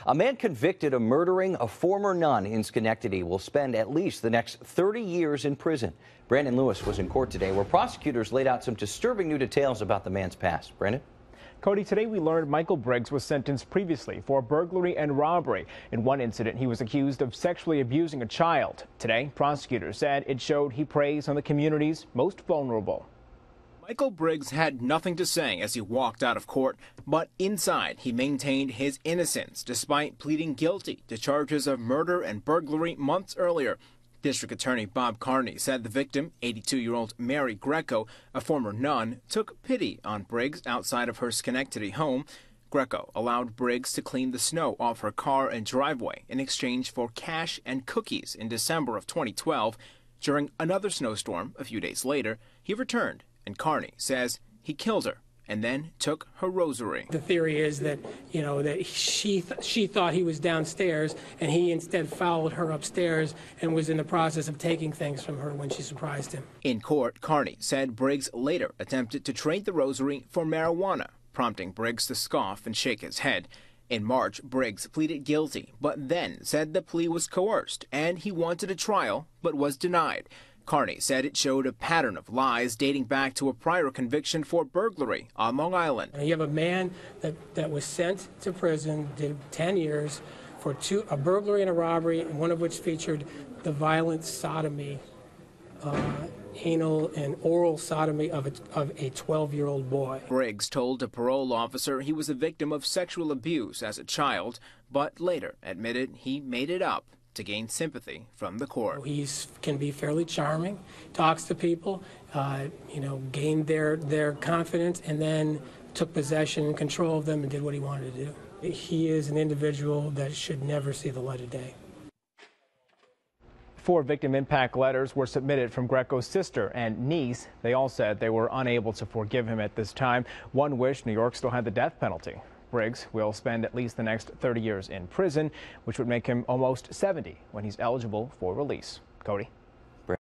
A man convicted of murdering a former nun in Schenectady will spend at least the next 30 years in prison. Brandon Lewis was in court today where prosecutors laid out some disturbing new details about the man's past. Brandon? Cody, today we learned Michael Briggs was sentenced previously for burglary and robbery. In one incident, he was accused of sexually abusing a child. Today, prosecutors said it showed he preys on the community's most vulnerable. Michael Briggs had nothing to say as he walked out of court, but inside he maintained his innocence despite pleading guilty to charges of murder and burglary months earlier. District Attorney Bob Carney said the victim, 82-year-old Mary Grecos, a former nun, took pity on Briggs outside of her Schenectady home. Grecos allowed Briggs to clean the snow off her car and driveway in exchange for cash and cookies in December of 2012. During another snowstorm a few days later, he returned, and Carney says he killed her and then took her rosary. The theory is that, that she thought he was downstairs and he instead followed her upstairs and was in the process of taking things from her when she surprised him. In court, Carney said Briggs later attempted to trade the rosary for marijuana, prompting Briggs to scoff and shake his head. In March, Briggs pleaded guilty, but then said the plea was coerced and he wanted a trial, but was denied. Carney said it showed a pattern of lies dating back to a prior conviction for burglary on Long Island. You have a man that was sent to prison, did 10 years for a burglary and a robbery, and one of which featured the violent sodomy, anal and oral sodomy of a 12-year-old boy. Briggs told a parole officer he was a victim of sexual abuse as a child, but later admitted he made it up to gain sympathy from the court. He can be fairly charming, talks to people, gained their confidence, and then took possession and control of them and did what he wanted to do. He is an individual that should never see the light of day. 4 victim impact letters were submitted from Grecos' sister and niece. They all said they were unable to forgive him at this time. One wished New York still had the death penalty. Briggs will spend at least the next 30 years in prison, which would make him almost 70 when he's eligible for release. Cody?